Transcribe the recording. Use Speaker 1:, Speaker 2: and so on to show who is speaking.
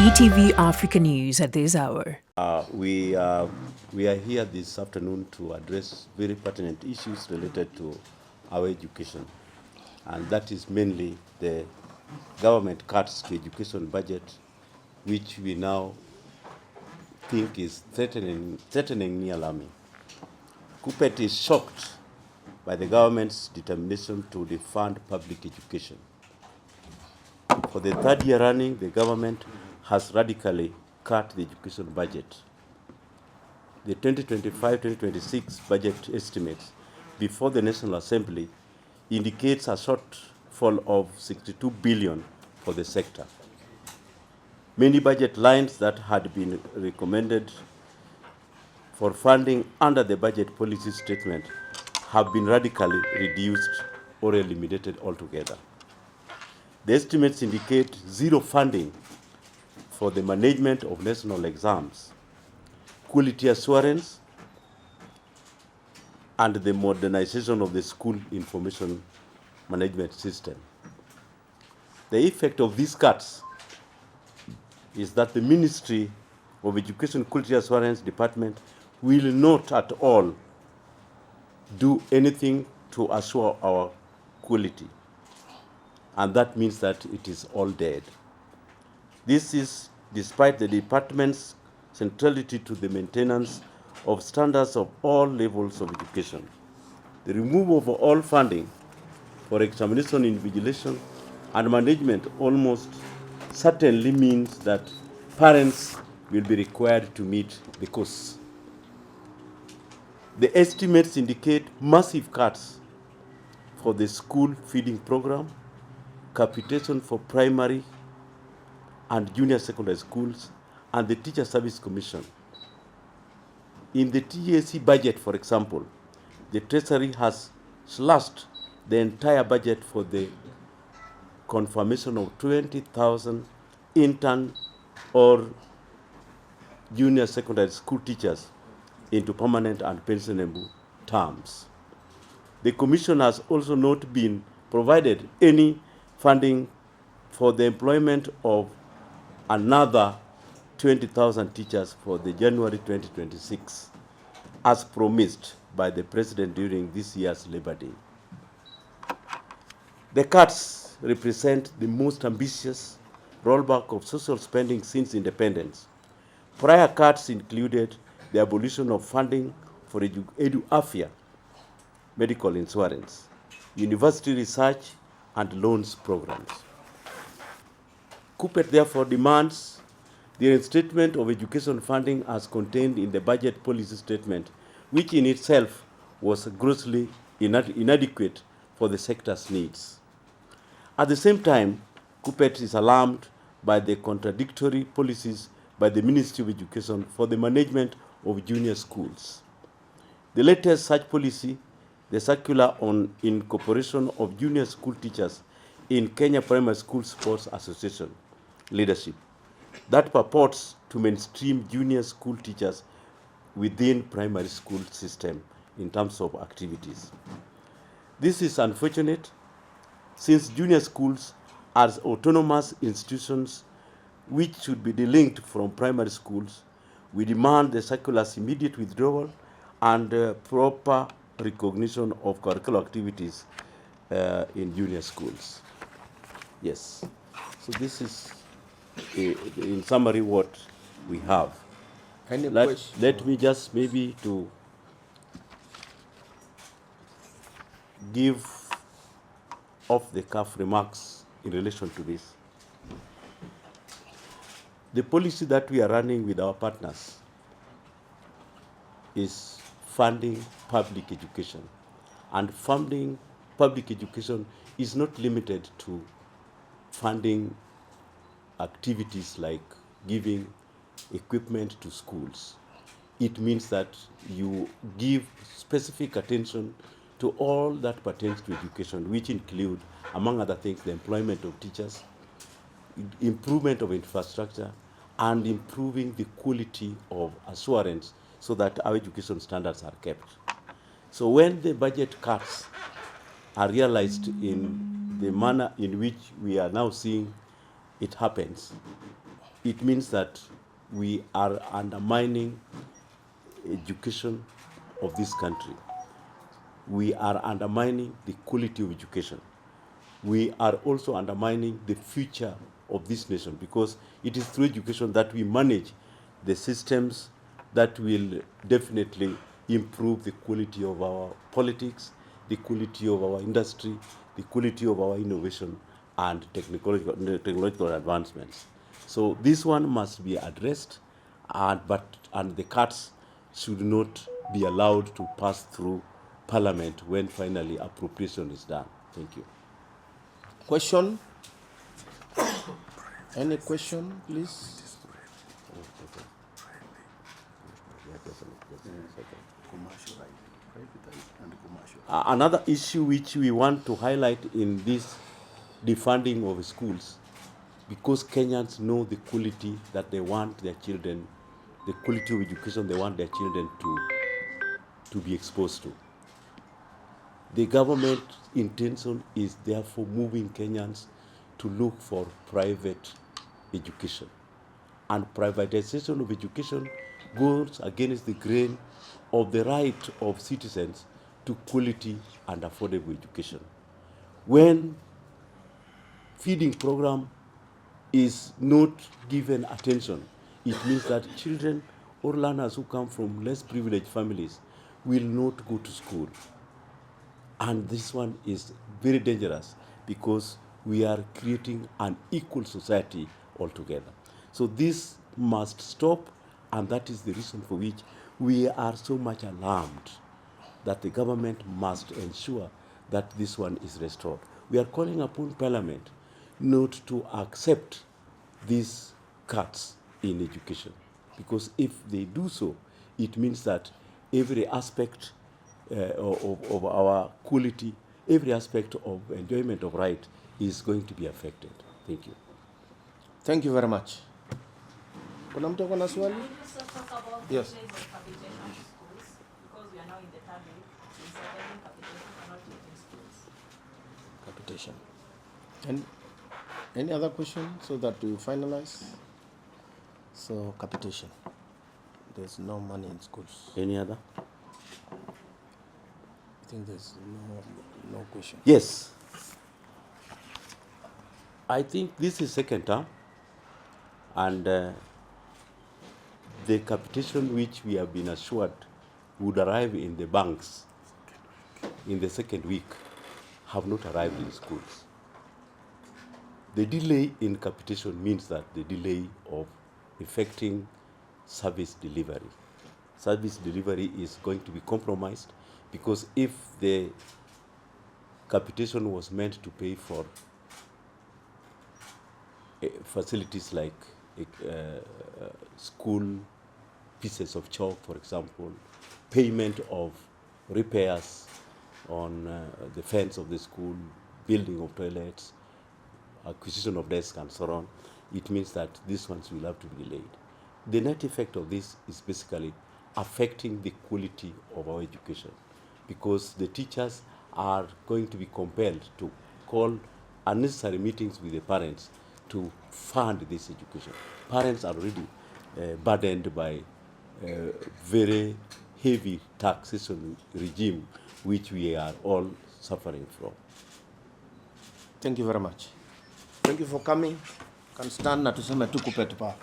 Speaker 1: ETV Africa News at this hour.
Speaker 2: We are here this afternoon to address very pertinent issues related to our education, and that is mainly the government cuts to education budget, which we now think is threateningly alarming. Kuppet is shocked by the government's determination to defund public education. For the third year running, the government has radically cut the education budget. The 2025-2026 budget estimates before the National Assembly indicates a shortfall of 62 billion for the sector. Many budget lines that had been recommended for funding under the budget policy statement have been radically reduced or eliminated altogether. The estimates indicate zero funding for the management of national exams, quality assurance, and the modernization of the school information management system. The effect of these cuts is that the Ministry of Education Quality Assurance Department will not at all do anything to assure our quality. And that means that it is all dead. This is despite the department's centrality to the maintenance of standards of all levels of education. The removal of all funding for examination, invigilation, and management almost certainly means that parents will be required to meet the costs. The estimates indicate massive cuts for the school feeding program, capitation for primary and junior secondary schools, and the Teacher Service Commission. In the TAC budget, for example, the Treasury has slashed the entire budget for the confirmation of 20,000 intern or junior secondary school teachers into permanent and pensionable terms. The Commission has also not been provided any funding for the employment of another 20,000 teachers for the January 2026, as promised by the President during this year's Labor Day. The cuts represent the most ambitious rollback of social spending since independence. Prior cuts included the abolition of funding for EduAfia, medical insurance, university research, and loans programs. Kuppet therefore demands the reinstatement of education funding as contained in the budget policy statement, which in itself was grossly inadequate for the sector's needs. At the same time, Kuppet is alarmed by the contradictory policies by the Ministry of Education for the management of junior schools. The latest such policy, the circular on incorporation of junior school teachers in Kenya Primary School Sports Association leadership, that purports to mainstream junior school teachers within primary school system in terms of activities. This is unfortunate since junior schools are autonomous institutions which should be delinked from primary schools. We demand the circular's immediate withdrawal and proper recognition of curricular activities in junior schools. Yes, so this is in summary what we have. Let me just maybe to give off-the-cuff remarks in relation to this. The policy that we are running with our partners is funding public education. And funding public education is not limited to funding activities like giving equipment to schools. It means that you give specific attention to all that pertains to education, which include, among other things, the employment of teachers, improvement of infrastructure, and improving the quality of assurance so that our education standards are kept. So when the budget cuts are realized in the manner in which we are now seeing it happens, it means that we are undermining education of this country. We are undermining the quality of education. We are also undermining the future of this nation, because it is through education that we manage the systems that will definitely improve the quality of our politics, the quality of our industry, the quality of our innovation and technological advancements. So this one must be addressed, and the cuts should not be allowed to pass through Parliament when finally appropriation is done. Thank you.
Speaker 3: Question? Any question, please?
Speaker 2: Another issue which we want to highlight in this defunding of schools, because Kenyans know the quality that they want their children, the quality of education they want their children to be exposed to. The government intention is therefore moving Kenyans to look for private education. And privatization of education goes against the grain of the right of citizens to quality and affordable education. When feeding program is not given attention, it means that children or learners who come from less privileged families will not go to school. And this one is very dangerous, because we are creating an equal society altogether. So this must stop, and that is the reason for which we are so much alarmed that the government must ensure that this one is restored. We are calling upon Parliament not to accept these cuts in education, because if they do so, it means that every aspect of our quality, every aspect of enjoyment of right is going to be affected. Thank you.
Speaker 3: Thank you very much. Kuna mtu ako na swali? Yes. Capitation. And any other question so that we finalize? So capitation. There's no money in schools.
Speaker 2: Any other?
Speaker 3: I think there's no question.
Speaker 2: Yes. I think this is second term, and the capitation which we have been assured would arrive in the banks in the second week have not arrived in schools. The delay in capitation means that the delay of effecting service delivery. Service delivery is going to be compromised, because if the capitation was meant to pay for facilities like school pieces of chalk, for example, payment of repairs on the fence of the school, building of toilets, acquisition of desks, and so on, it means that these ones will have to be delayed. The net effect of this is basically affecting the quality of our education, because the teachers are going to be compelled to call unnecessary meetings with the parents to fund this education. Parents are already burdened by very heavy taxation regime, which we are all suffering from.
Speaker 3: Thank you very much. Thank you for coming. Can stand na tuseme tu Kuppet pa.